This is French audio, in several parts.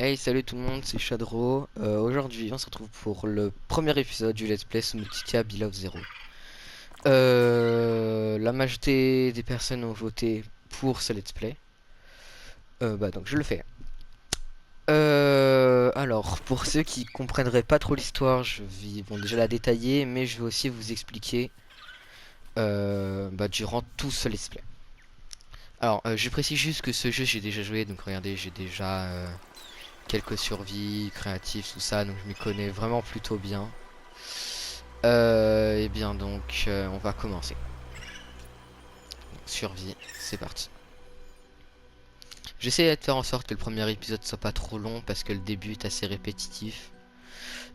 Hey, salut tout le monde, c'est Shadro. Aujourd'hui, on se retrouve pour le premier épisode du Let's Play Subnautica Below Zero. La majorité des personnes ont voté pour ce Let's Play. Donc je le fais. Alors, pour ceux qui comprendraient pas trop l'histoire, je vais déjà la détailler, mais je vais aussi vous expliquer durant tout ce Let's Play. Alors, je précise juste que ce jeu j'ai déjà joué, donc regardez, j'ai déjà quelques survies créatives, tout ça, donc je m'y connais vraiment plutôt bien. Et bien donc, on va commencer. Donc, survie, c'est parti. J'essaie de faire en sorte que le premier épisode soit pas trop long parce que le début est assez répétitif.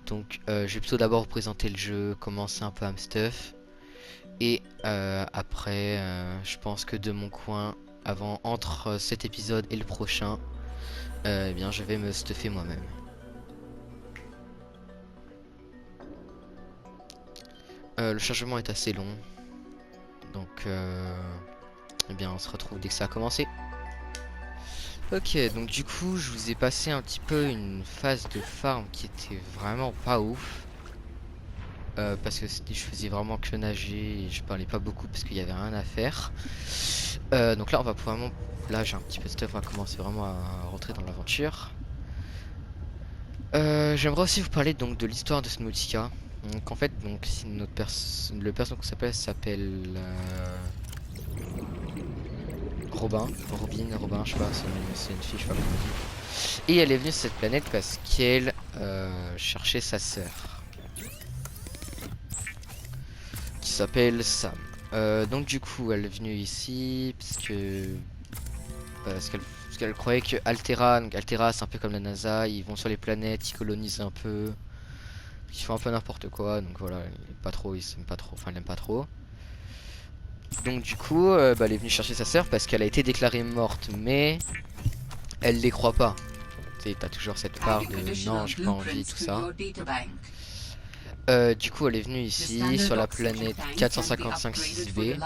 Donc, je vais plutôt d'abord vous présenter le jeu, commencer un peu à me stuff. Et après, je pense que de mon coin, entre cet épisode et le prochain, eh bien, je vais me stuffer moi-même. Le chargement est assez long. Donc, eh bien, on se retrouve dès que ça a commencé. Ok, donc du coup, je vous ai passé un petit peu une phase de farm qui était vraiment pas ouf. Parce que je faisais vraiment que nager et je parlais pas beaucoup parce qu'il y avait rien à faire. Donc là, on va vraiment. Là, j'ai un petit peu de stuff, on va commencer vraiment à rentrer dans l'aventure. J'aimerais aussi vous parler donc de l'histoire de Subnautica. Donc en fait, donc si le personnage qu'on s'appelle Robin, je sais pas, c'est une fille, je sais pas comment on dit. Et elle est venue sur cette planète parce qu'elle cherchait sa sœur, qui s'appelle Sam. Donc du coup, elle est venue ici parce qu'elle croyait que Altera, donc Altera c'est un peu comme la NASA, ils vont sur les planètes, ils colonisent un peu, ils font un peu n'importe quoi, donc voilà, il aime pas trop, il s'aime pas trop, enfin il aime pas trop. Donc du coup, elle est venue chercher sa sœur parce qu'elle a été déclarée morte, mais elle les croit pas. T'as toujours cette part de non, j'ai pas envie, tout ça. Du coup, elle est venue ici sur la planète 455-6B.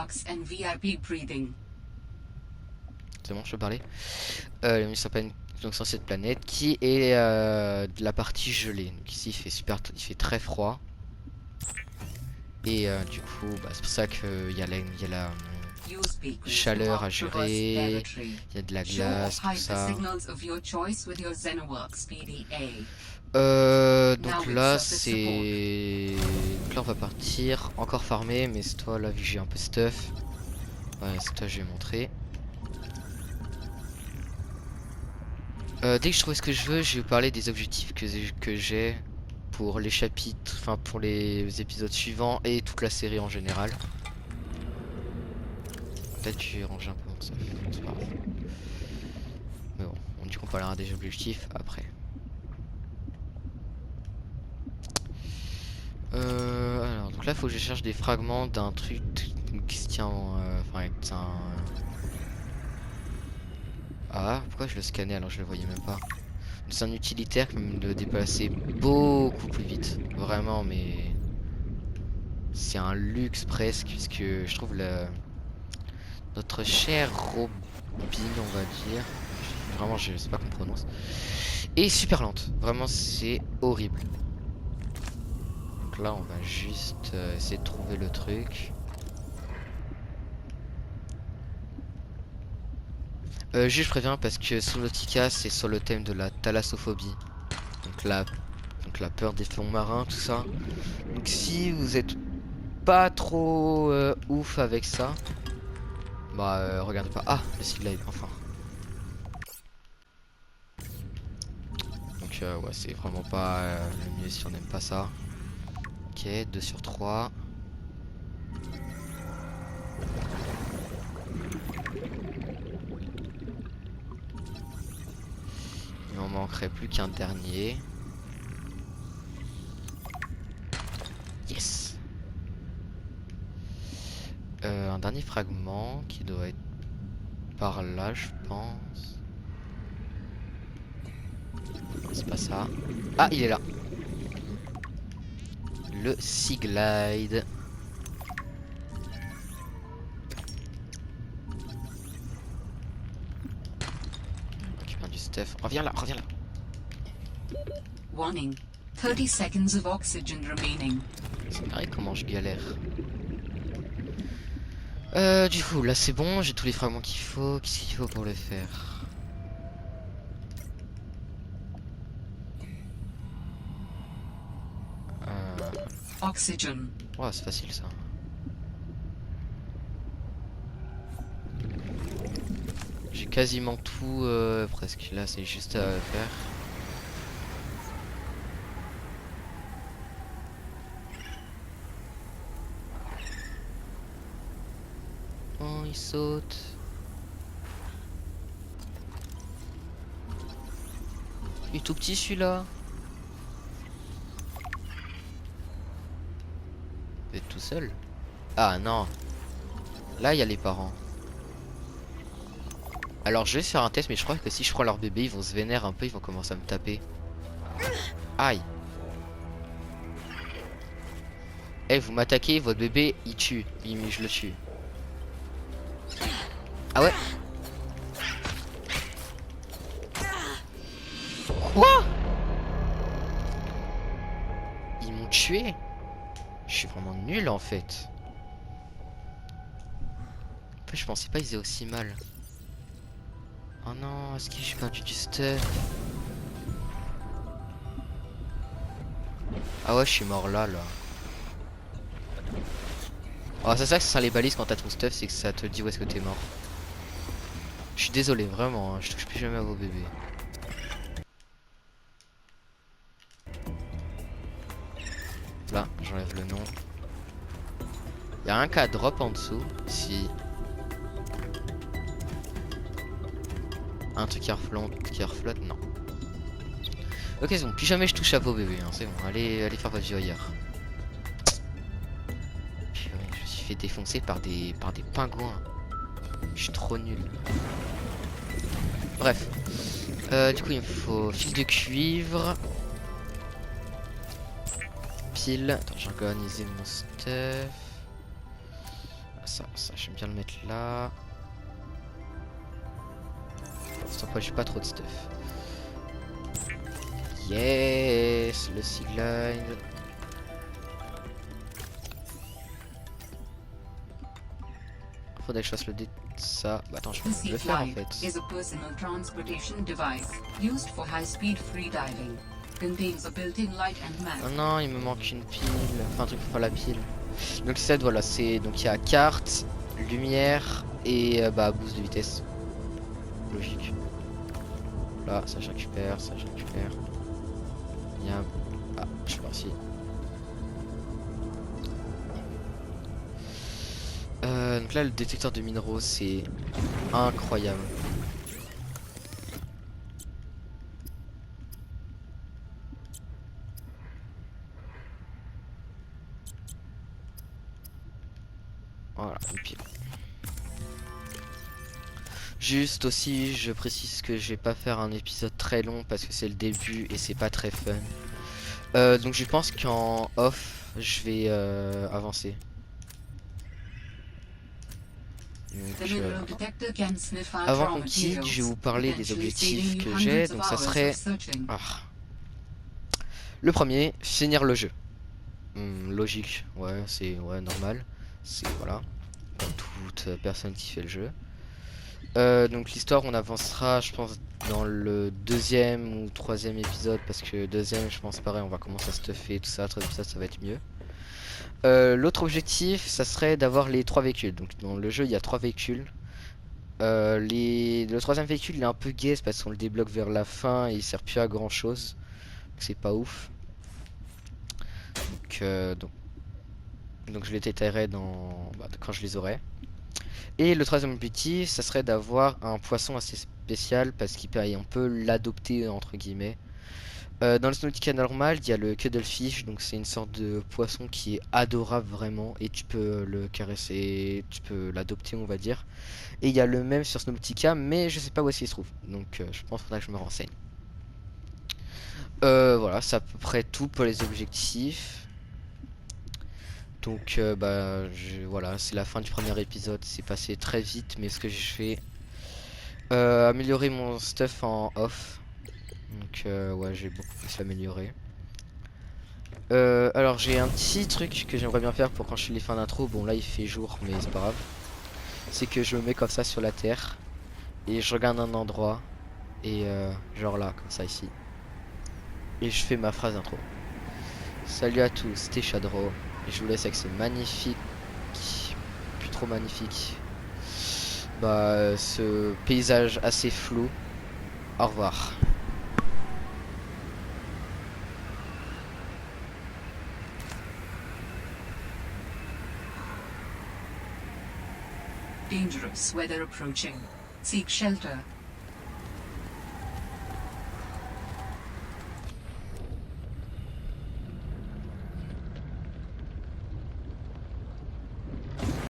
C'est bon, je peux parler. Elle est venue donc sur cette planète qui est de la partie gelée. Donc ici, il fait très froid. Et du coup, c'est pour ça qu'il y a la chaleur à gérer, il y a de la glace, tout ça. Donc là c'est... Donc là on va partir, encore farmer, mais c'est toi là vu que j'ai un peu stuff. Ouais, c'est toi je vais montrer. Dès que je trouve ce que je veux, je vais vous parler des objectifs que j'ai pour les chapitres, enfin pour les épisodes suivants et toute la série en général. Peut-être que je vais ranger un peu mon stuff, c'est pas grave. Mais bon, on dit qu'on parlera des objectifs après. Alors, donc là, il faut que je cherche des fragments d'un truc qui se tient enfin, c'est un... Ah, pourquoi je le scannais alors je le voyais même pas? C'est un utilitaire qui me le déplacer beaucoup plus vite. Vraiment, mais... C'est un luxe presque, puisque je trouve notre cher Robin, on va dire... Vraiment, je sais pas comment on prononce. Et super lente. Vraiment, c'est horrible. Donc là, on va juste essayer de trouver le truc. Juste je préviens parce que Subnautica c'est sur le thème de la thalassophobie. Donc la peur des fonds marins, tout ça. Donc si vous êtes pas trop ouf avec ça, regardez pas. Ah, le site live, enfin. Donc ouais, c'est vraiment pas le mieux si on n'aime pas ça. Ok, 2 sur 3. Il m'en manquerait plus qu'un dernier. Yes. Un dernier fragment qui doit être par là, je pense. C'est pas ça. Ah, il est là. Le Sea Glide. On récupère du stuff. Reviens là, reviens là. Warning. 30 seconds of oxygen remaining. C'est pareil comment je galère. Du coup, là c'est bon, j'ai tous les fragments qu'il faut. Qu'est-ce qu'il faut pour le faire? Oxygen. Ouais, c'est facile ça. J'ai quasiment tout, presque. Là c'est juste à faire. Oh, il saute. Il est tout petit celui-là. Vous êtes tout seul? Ah non. Là il y a les parents. Alors je vais faire un test, mais je crois que si je prends leur bébé, ils vont se vénérer un peu, ils vont commencer à me taper. Aïe. Eh, vous m'attaquez, votre bébé il tue. Je le tue. Ah ouais? Quoi? Ils m'ont tué? Je suis vraiment nul en fait. En fait, je pensais pas qu'ils aient aussi mal. Oh non, est-ce que j'ai perdu du stuff? Ah ouais, je suis mort là. Oh, c'est ça que ça les balises quand t'as ton stuff, c'est que ça te dit où est-ce que t'es mort. Je suis désolé, vraiment, hein, je touche plus jamais à vos bébés. Là, j'enlève le nom. Y'a un cas drop en dessous. Si. Un truc qui reflotte, non. Ok, c'est bon, plus jamais je touche à vos bébés, hein, c'est bon, allez faire votre vie ailleurs. Purée, je me suis fait défoncer par des pingouins. Je suis trop nul. Bref. Du coup, il me faut fil de cuivre. Pile. Attends, j'ai organisé mon stuff. Ah, ça, j'aime bien le mettre là. Pour l'instant, j'ai pas trop de stuff. Yes, le Seaglide. Faudrait que je fasse le dé... Ça, bah attends, je peux le faire en fait. Is a personal transportation device used for high-speed freediving. Contains a built-in light and map. Oh non, il me manque une pile. Enfin, un truc pour faire la pile. Donc c'est voilà, c'est donc il y a carte, lumière et bah boost de vitesse. Logique. Là, ça je récupère, ça je récupère. Il y a un... Ah, je suis parti. Donc là, le détecteur de minéraux, c'est incroyable. Voilà, une pile. Juste aussi, je précise que je vais pas faire un épisode très long parce que c'est le début et c'est pas très fun. Donc je pense qu'en off, je vais avancer. Donc, avant qu'on quitte, je vais vous parler des objectifs que j'ai. Donc ça serait... Ah. Le premier, finir le jeu. Logique, ouais, c'est normal. C'est voilà, comme toute personne qui fait le jeu. Donc l'histoire, on avancera, je pense, dans le deuxième ou troisième épisode, parce que deuxième, je pense pareil, on va commencer à stuffer tout ça. Troisième épisode, ça va être mieux. L'autre objectif, ça serait d'avoir les 3 véhicules. Donc dans le jeu, il y a 3 véhicules. Le troisième véhicule, il est un peu gaze parce qu'on le débloque vers la fin et il sert plus à grand chose. C'est pas ouf. Donc je les détaillerai quand je les aurai. Et le troisième objectif, ça serait d'avoir un poisson assez spécial parce qu'on peut l'adopter entre guillemets. Dans le Subnautica normal, il y a le cuddlefish, donc c'est une sorte de poisson qui est adorable vraiment et tu peux le caresser, tu peux l'adopter on va dire. Et il y a le même sur Subnautica, mais je sais pas où est-ce qu'il se trouve, donc je pense qu'il faudra que je me renseigne. Voilà, c'est à peu près tout pour les objectifs. Donc voilà, c'est la fin du premier épisode, c'est passé très vite, mais ce que je fais, améliorer mon stuff en off. Donc ouais, j'ai beaucoup plus amélioré. Alors j'ai un petit truc que j'aimerais bien faire pour quand je fais les fins d'intro. Bon là il fait jour mais c'est pas grave. C'est que je me mets comme ça sur la terre et je regarde un endroit et genre là comme ça ici. Et je fais ma phrase d'intro. Salut à tous, c'était Shadro. Et je vous laisse avec ce magnifique, plus trop magnifique, bah ce paysage assez flou. Au revoir. Dangerous weather approaching. Seek shelter